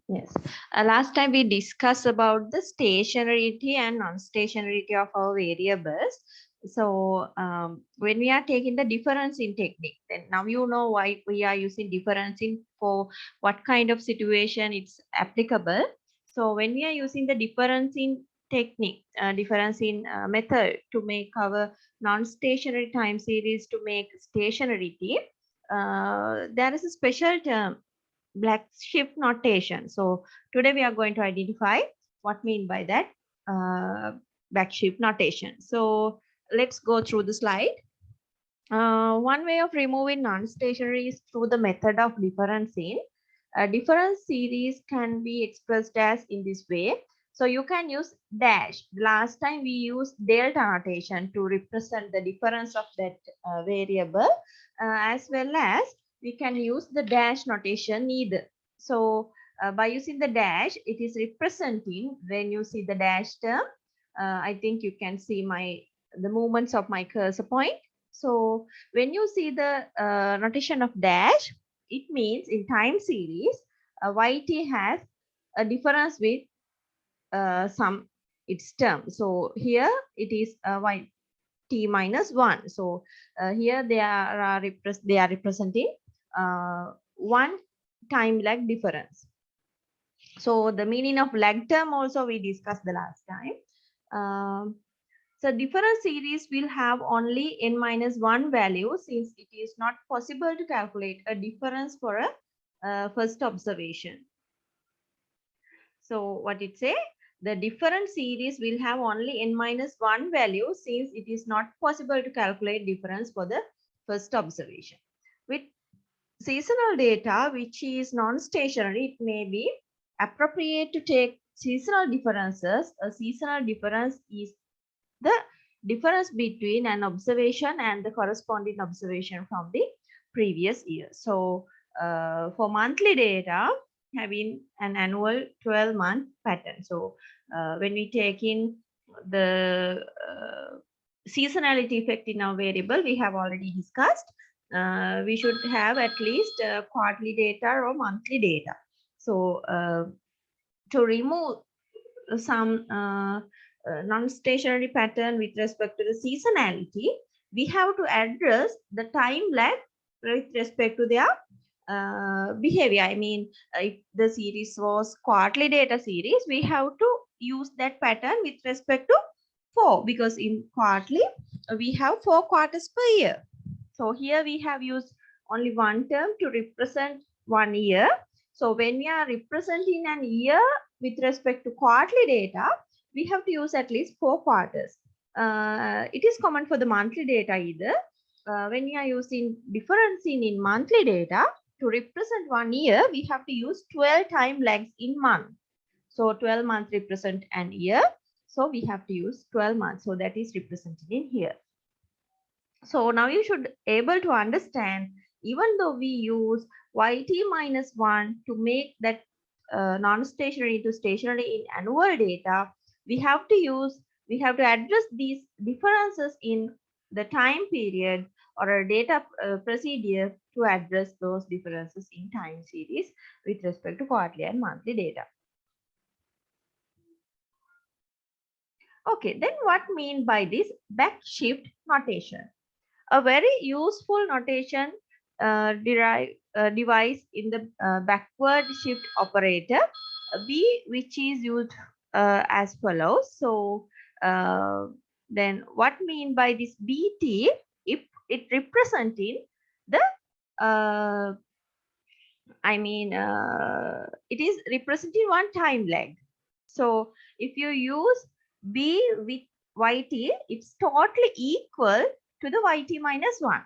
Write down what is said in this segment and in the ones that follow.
Yes. Last time we discussed about the stationarity and non-stationarity of our variables. So when we are taking the differencing technique, then now you know why we are using differencing for what kind of situation it's applicable. So when we are using the differencing technique, differencing method to make our non-stationary time series to make stationarity, there is a special term Blackshift notation. So today we are going to identify what mean by that Blackshift notation. So let's go through the slide. One way of removing non-stationary is through the method of differencing. A difference series can be expressed as in this way. So you can use dash. Last time we used delta notation to represent the difference of that variable, as well as we can use the dash notation either. So by using the dash, it is representing when you see the dash term. I think you can see the movements of my cursor point. So when you see the notation of dash, it means in time series, yt has a difference with some its term. So here it is yt minus 1. So here they are representing one time lag difference. So the meaning of lag term also we discussed the last time. So difference series will have only n minus 1 value since it is not possible to calculate a difference for a first observation. So what it say? The difference series will have only n minus 1 value since it is not possible to calculate difference for the first observation. With seasonal data which is non-stationary, it may be appropriate to take seasonal differences. A seasonal difference is the difference between an observation and the corresponding observation from the previous year. So for monthly data, having an annual 12-month pattern. So when we take in the seasonality effect in our variable, we have already discussed. We should have at least quarterly data or monthly data. So to remove some non-stationary pattern with respect to the seasonality, we have to address the time lag with respect to their behavior. I mean, if the series was quarterly data series, we have to use that pattern with respect to 4, because in quarterly we have 4 quarters per year. So here we have used only one term to represent 1 year. So when we are representing an year with respect to quarterly data, we have to use at least 4 quarters. It is common for the monthly data either. When we are using differencing in monthly data, to represent 1 year, we have to use 12 time lags in month. So 12 months represent an year. So we have to use 12 months. So that is represented in here. So now you should able to understand, even though we use yt minus 1 to make that non-stationary to stationary in annual data, we have to address these differences in the time period or a data procedure to address those differences in time series with respect to quarterly and monthly data. Okay, then what mean by this backshift notation? A very useful notation device in the backward shift operator, B, which is used as follows. So then what mean by this BT? If it representing the it is representing one time lag. So if you use B with YT, it's totally equal to the YT minus 1.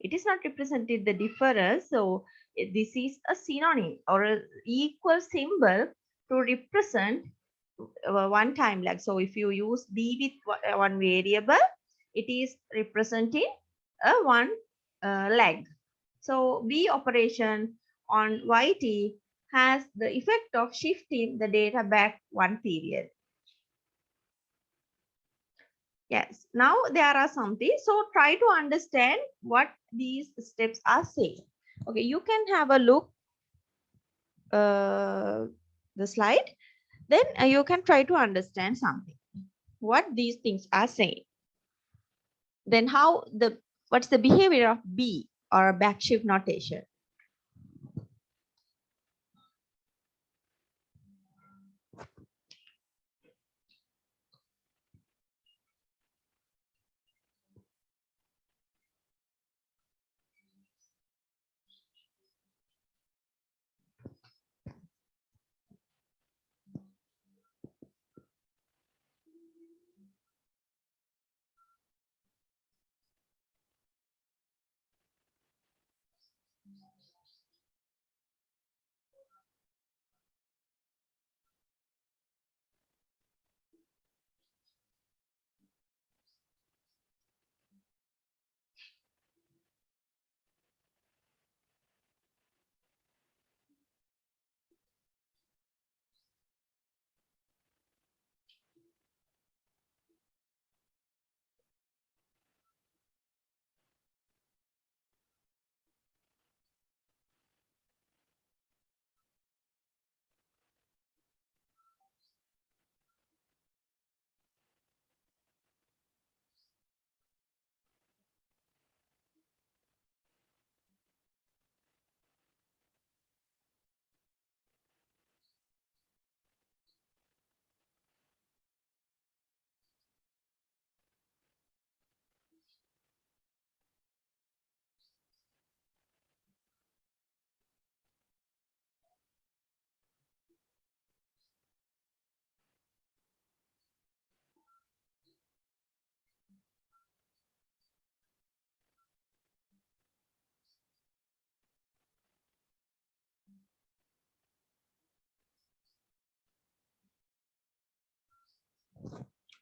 It is not represented the difference. So this is a synonym or an equal symbol to represent one time lag. So if you use B with one variable, it is representing a one lag. So B operation on YT has the effect of shifting the data back one period. Yes, now there are something. So try to understand what these steps are saying. Okay, you can have a look the slide, then you can try to understand something, what these things are saying. Then what's the behavior of B or backshift notation?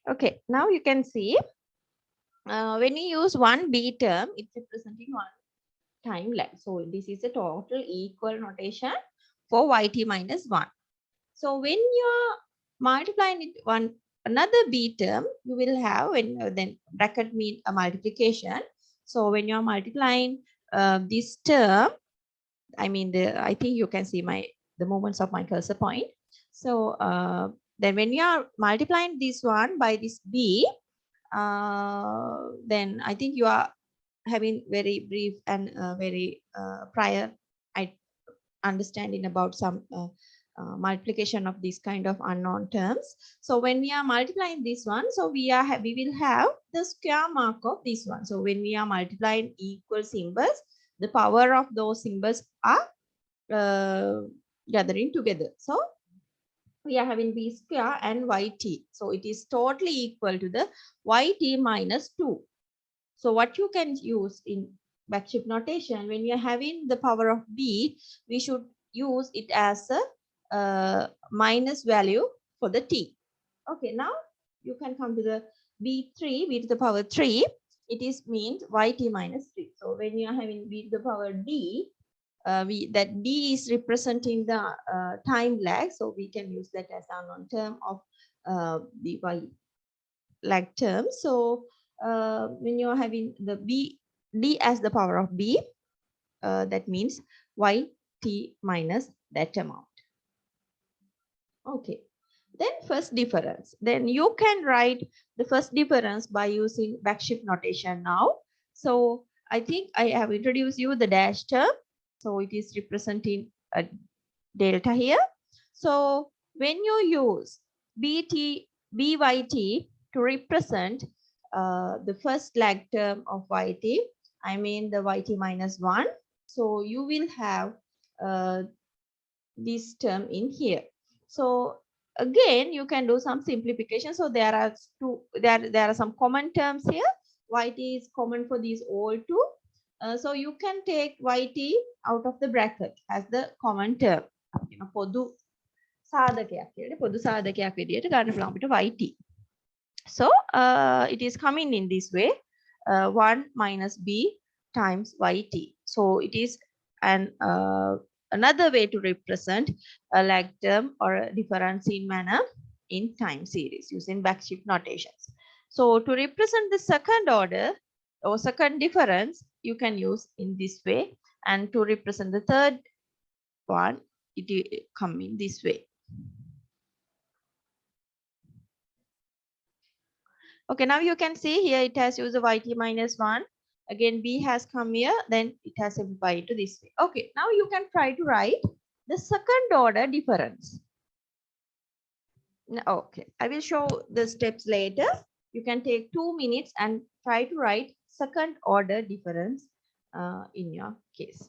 Okay, now you can see when you use one B term, it's representing one time lag. So this is a total equal notation for yt minus 1. So when you're multiplying it one another B term, you will have, when then bracket mean a multiplication. So when you're multiplying this term, I mean, I think you can see the movements of my cursor point. So then when you are multiplying this one by this B, then I think you are having very brief and very prior understanding about some multiplication of these kind of unknown terms. So when we are multiplying this one, so we will have the square mark of this one. So when we are multiplying equal symbols, the power of those symbols are gathering together. So we are having b square and yt. So it is totally equal to the yt minus 2. So what you can use in backshift notation, when you're having the power of b, we should use it as a minus value for the t. Okay, now you can come to the b to the power 3. It is means yt minus 3. So when you are having b to the power d, that d is representing the time lag. So we can use that as unknown term of the y lag term. So when you're having the d as the power of b, that means yt minus that amount. Okay. Then first difference. Then you can write the first difference by using backshift notation now. So I think I have introduced you the dash term. So it is representing a delta here. So when you use byt to represent the first lag term of yt, I mean the yt minus 1. So you will have this term in here. So again, you can do some simplification. So there are some common terms here. Yt is common for these all two. So you can take yt out of the bracket as the common term. පොදු සාධකයක් විදියට පොදු සාධකයක් විදියට ගන්න පුළුවන් අපිට yt. So it is coming in this way, 1 minus b times yt. So it is another way to represent a lag term or a difference in manner in time series using backshift notations. So to represent the second order or second difference, you can use in this way. And to represent the third one, it come in this way. Okay, now you can see here it has used yt minus 1. Again, b has come here, then it has simplified to this way. Okay, now you can try to write the second order difference. Okay, I will show the steps later. You can take 2 minutes and try to write second order difference in your case.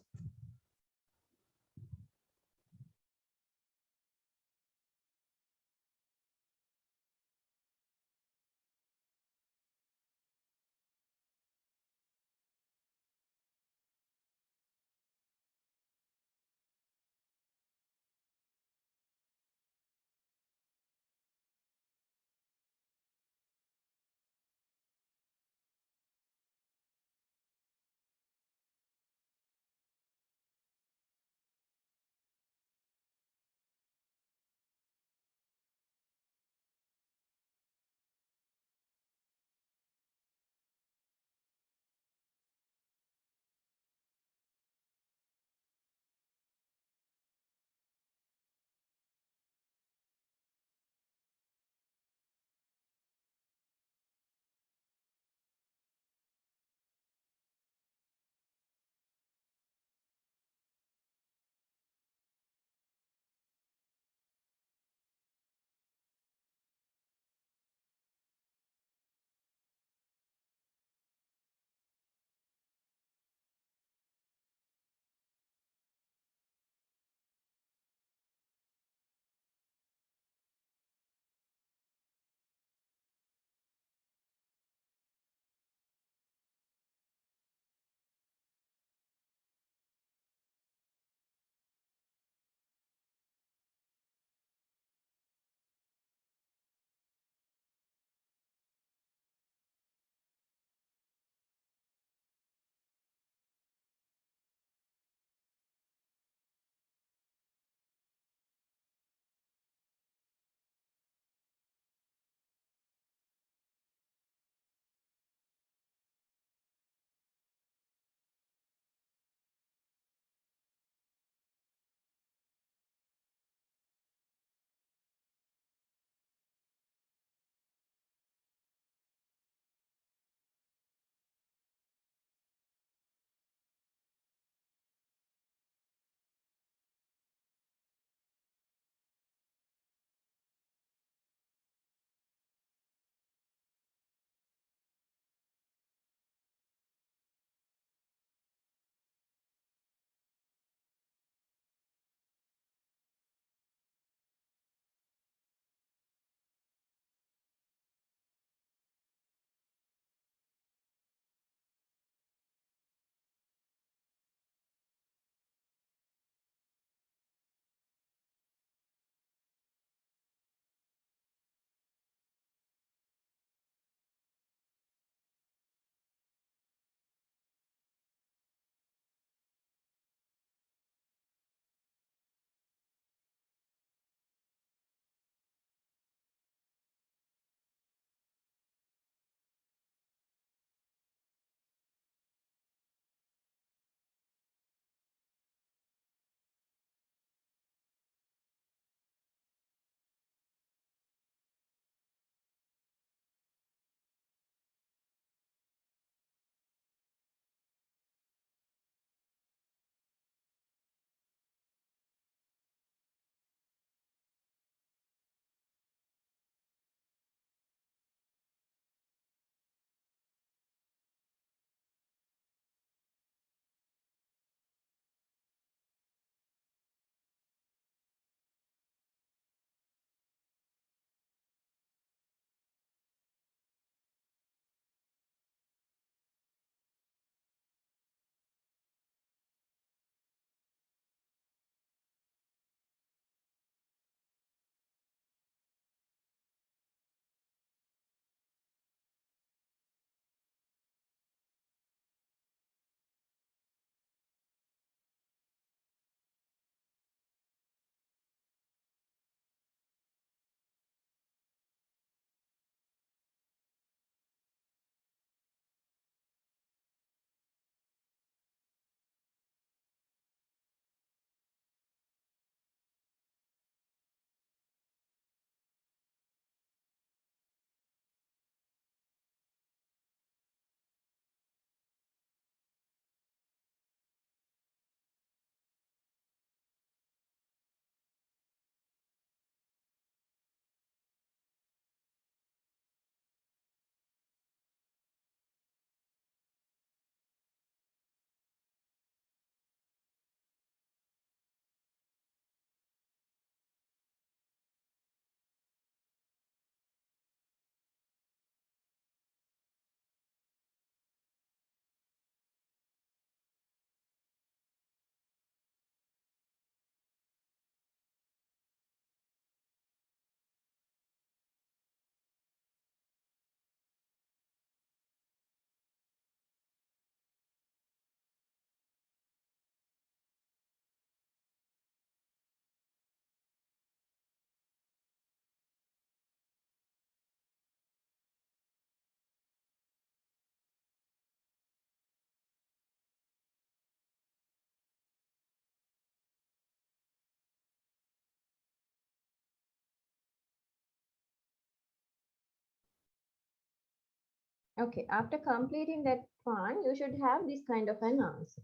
Okay, after completing that one, you should have this kind of an answer.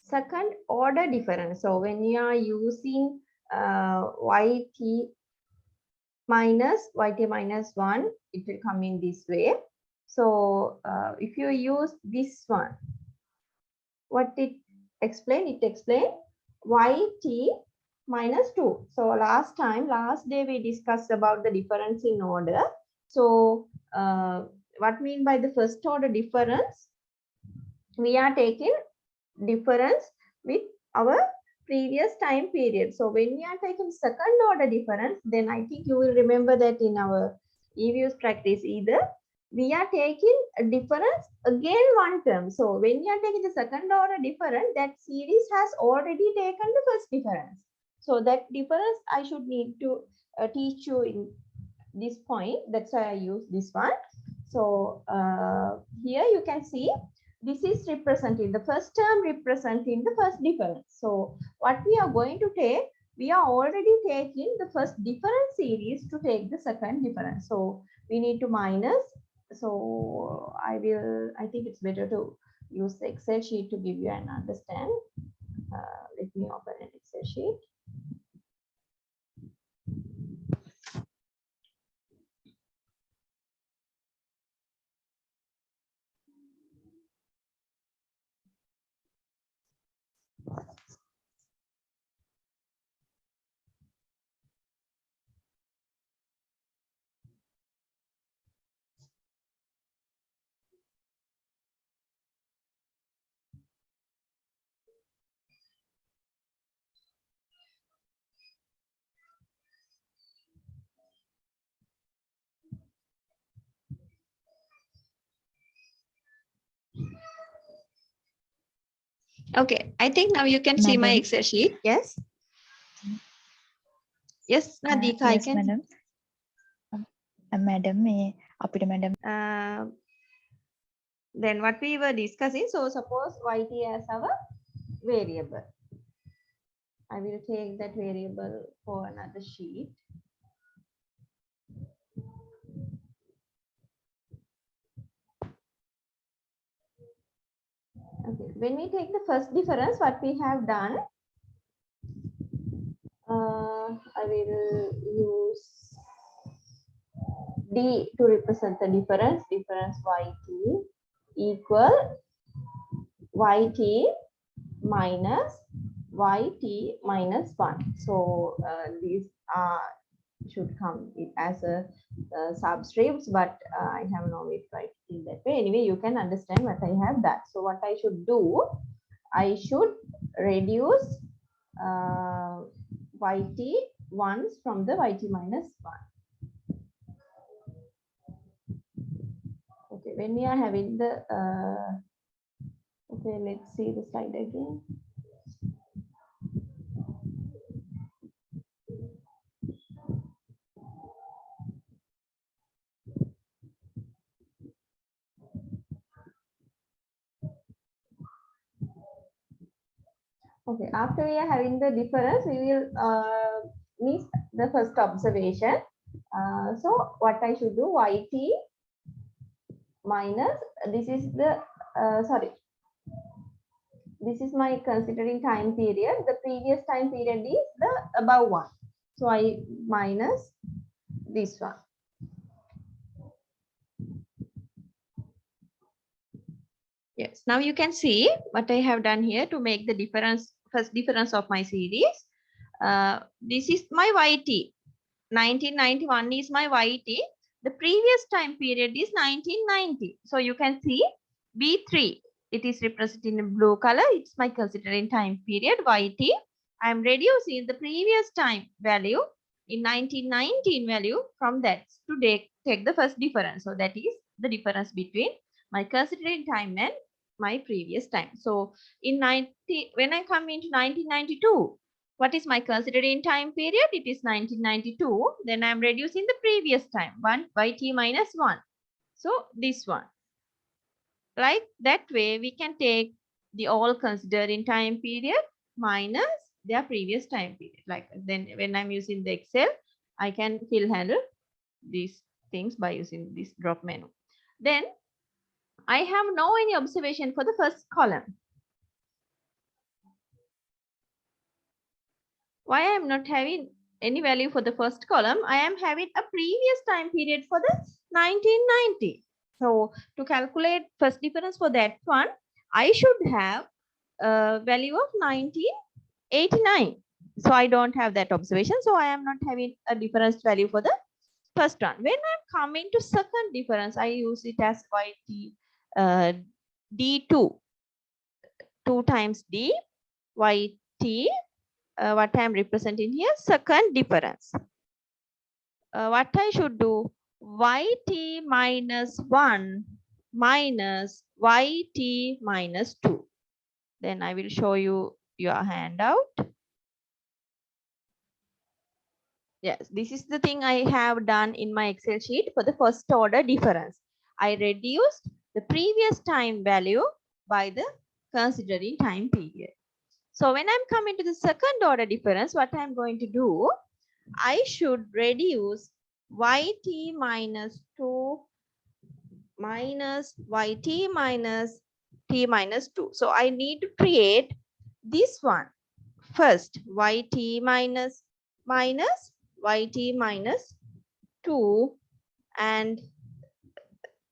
Second order difference. So when you are using yt minus 1, it will come in this way. So if you use this one, what it explain? It explain yt minus 2. So last day we discussed about the difference in order. So what mean by the first order difference? We are taking difference with our previous time period. So when we are taking second order difference, then I think you will remember that in our EVS practice either we are taking a difference again one term. So when you are taking the second order difference, that series has already taken the first difference. So that difference I should need to teach you in this point. That's why I use this one. So here you can see this is representing the first term representing the first difference. So what we are going to take, we are already taking the first difference series to take the second difference. So we need to minus. So I think it's better to use the Excel sheet to give you an understand. Let me open an Excel sheet. Okay, I think now you can see my Madam. Excel sheet. Yes. Yes, Nadika, I Yes, can. madam. Madam, අපිට madam. Then what we were discussing, so suppose yt as our variable. I will take that variable for another sheet. Okay, when we take the first difference, what we have done, I will use D to represent the difference yt equal yt minus yt minus 1. So these are should come as a substreams, but I have no way to write it in that way. Anyway, you can understand what I have done. So what I should do, I should reduce yt ones from the yt minus 1. Okay, when we are having the okay, let's see the slide again. Okay, after we are having the difference, we will miss the first observation. So what I should do, yt minus, this is the, sorry, this is my considering time period. The previous time period is the above one. So I minus this one. Yes, now you can see what I have done here to make the difference, first difference of my series. This is my yt. 1991 is my yt. The previous time period is 1990. So you can see B3. It is represented in blue color. It's my considering time period yt. I am reducing the previous time value in 1919 value from that to take the first difference. So that is the difference between my considering time and my previous time. So in 90, when I come into 1992, what is my considering time period? It is 1992. Then I am reducing the previous time, 1 yt minus 1. So this one. Like that way, we can take the all considering time period, minus their previous time period. Like then when I'm using the Excel, I can still handle these things by using this drop menu. Then I have no any observation for the first column. Why I am not having any value for the first column? I am having a previous time period for the 1990. So to calculate first difference for that one, I should have a value of 1989. So I don't have that observation. So I am not having a difference value for the first one. When I'm coming to second difference, I use it as YT D2. 2 times D YT. What I am representing here, second difference. What I should do, YT minus 1 minus YT minus 2. Then I will show you your handout. Yes, this is the thing I have done in my Excel sheet for the first order difference. I reduced the previous time value by the considering time period. So when I'm coming to the second order difference, what I'm going to do, I should reduce YT minus 2 minus YT minus T minus 2. So I need to create this one first, YT minus YT minus 2, and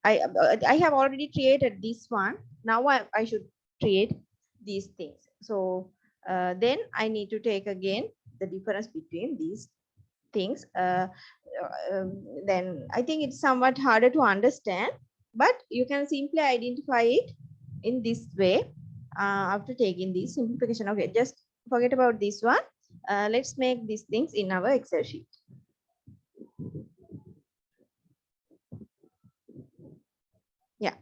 I have already created this one. Now I should create these things. So then I need to take again the difference between these things. Then I think it's somewhat harder to understand, but you can simply identify it in this way after taking this simplification. Okay, just forget about this one. Let's make these things in our Excel sheet. Yeah.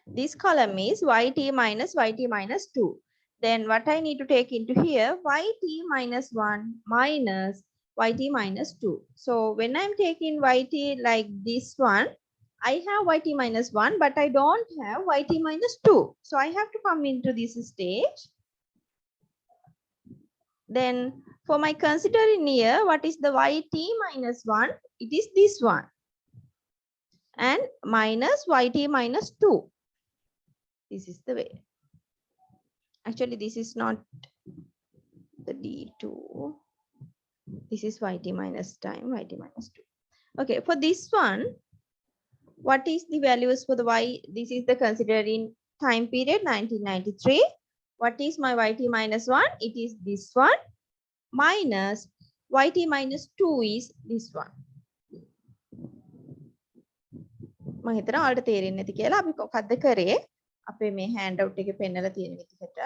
This column is YT minus 2. Then what I need to take into here, YT minus 1 minus YT minus 2. So when I'm taking YT like this one, I have YT minus 1, but I don't have YT minus 2. So I have to come into this stage. Then for my considering here, what is the YT minus 1? It is this one. And minus YT minus 2. This is the way. Actually, this is not the D2. This is YT minus time, YT minus 2. Okay, for this one, what is the values for the Y? This is the considering time period 1993. What is my YT minus 1? It is this one. Minus YT minus 2 is this one. මම හිතනවා ඔයාලට තේරෙන්නේ නැති කියලා. අපි මොකද්ද කරේ? අපේ මේ hand out එකේ පෙන්නලා තියෙන විදිහට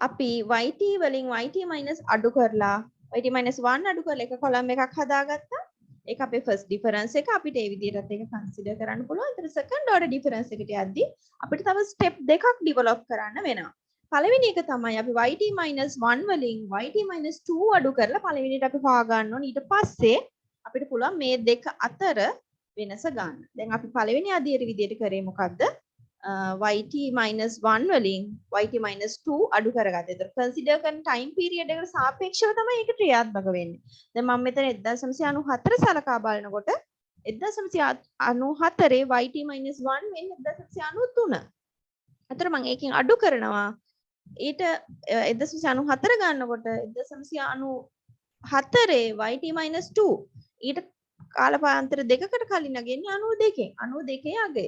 අපි YT වලින් YT minus අඩු කරලා YT minus 1 අඩු කරලා එක column එකක් හදාගත්තා. ඒක අපේ first difference එක. අපිට ඒ විදිහටත් ඒක consider කරන්න පුළුවන්. ඒතර second order difference එකට යද්දි අපිට තව step දෙකක් develop කරන්න වෙනවා. පළවෙනි එක තමයි අපි YT minus 1 වලින් YT minus 2 අඩු කරලා පළවෙනිට අපි හොයා ගන්න ඕනේ. ඊට පස්සේ අපිට පුළුවන් මේ දෙක අතර වෙනස ගන්න. දැන් අපි පළවෙනි අදියර විදියට කරේ මොකද්ද? YT minus 1 වලින් YT minus 2 අඩු කරගත්තා. ඒතර consider කරන time period එකට සාපේක්ෂව තමයි ඒක ක්‍රියාත්මක වෙන්නේ. දැන් මම මෙතන 1994 සලකා බලනකොට 1994 YT minus 1 වෙන්නේ 1993. අතර මම ඒකෙන් අඩු කරනවා. ඊට 1994 ගන්නකොට 1994 YT minus 2 ඊට කාලපාන්තර දෙකකට කලින් නැගෙන්නේ 92. 92 අගය.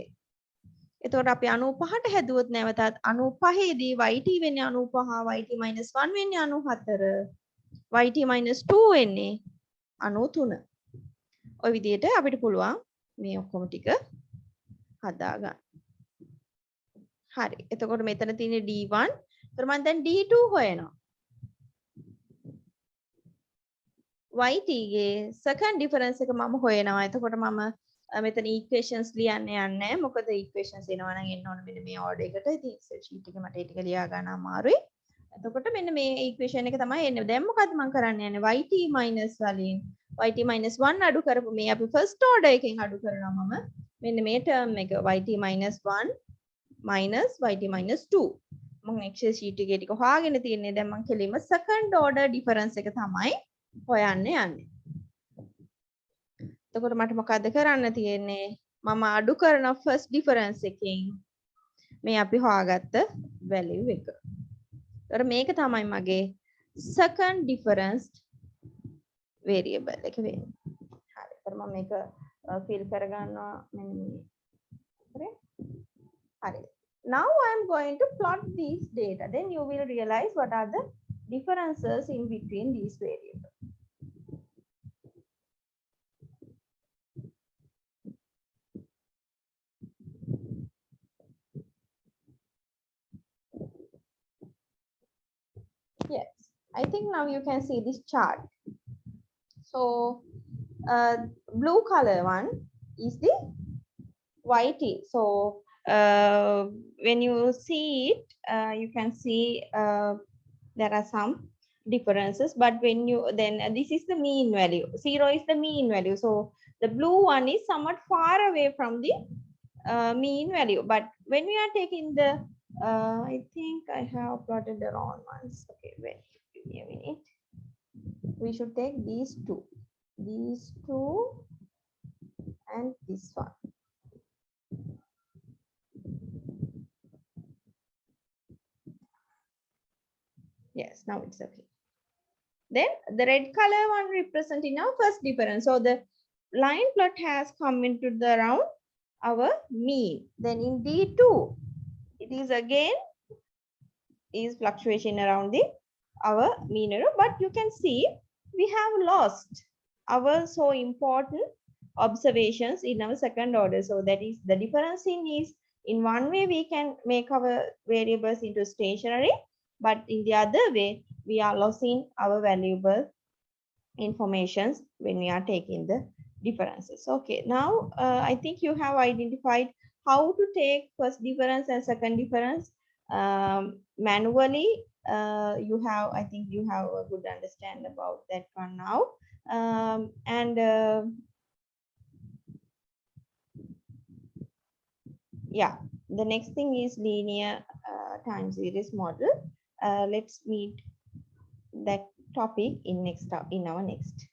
එතකොට අපි 95ට හැදුවොත් නැවතත් 95 දී YT වෙන්නේ 95, YT minus 1 වෙන්නේ 94, YT minus 2 වෙන්නේ 93. ඔය විදිහට අපිට පුළුවන් මේ ඔක්කොම ටික හදා ගන්න. හරි. එතකොට මෙතන තියෙන්නේ D1. ඒතර මම දැන් D2 හොයනවා. YT ගේ second difference එක මම හොයනවා. එතකොට මම මෙතන equations ලියන්න යන්නේ. මොකද equations එනවා නම් එන්න ඕන මෙන්න මේ order එකට. ඉතින් Excel sheet එකේ මට ඒ ටික ලියා ගන්න අමාරුයි. එතකොට මෙන්න මේ equation එක තමයි එන්නේ. දැන් මොකද්ද මම කරන්න යන්නේ? YT minus වලින් yt minus 1 අඩු කරපු මේ අපි first order එකෙන් අඩු කරනවා මම මෙන්න මේ term එක yt minus 1 minus yt minus 2 මම excel sheet එකේ ටික හොයාගෙන තියෙන්නේ දැන් මම කෙලින්ම second order difference එක තමයි හොයන්න යන්නේ. එතකොට මට මොකද්ද කරන්න තියෙන්නේ? මම අඩු කරන first difference එකෙන් මේ අපි හොයාගත්ත value එක. එතකොට මේක තමයි මගේ second difference variable එක වෙන්නේ. හරි. එතකොට මම මේක fill කරගන්නවා මෙන්න මේ. හරි. Now I am going to plot these data. Then you will realize what are the differences in between these variables. Yes, I think now you can see this chart. So, blue color one is the YT. So, when you see it, you can see there are some differences, but when you then this is the mean value. 0 is the mean value. So, the blue one is somewhat far away from the mean value. But when we are taking the, I think I have plotted the wrong ones. Okay, wait, give me a minute. We should take these two and this one. Yes, now it's okay. Then the red color one representing our first difference. So the line plot has come into the round our mean. Then in D2, it is again is fluctuation around the our mean error, but you can see we have lost our so important observations in our second order. So that is the difference in is in one way we can make our variables into stationary, but in the other way we are losing our valuable informations when we are taking the differences. Okay, now I think you have identified how to take first difference and second difference manually. I think you have a good understand about that one now. Yeah, the next thing is linear time series model. Let's meet that topic in our next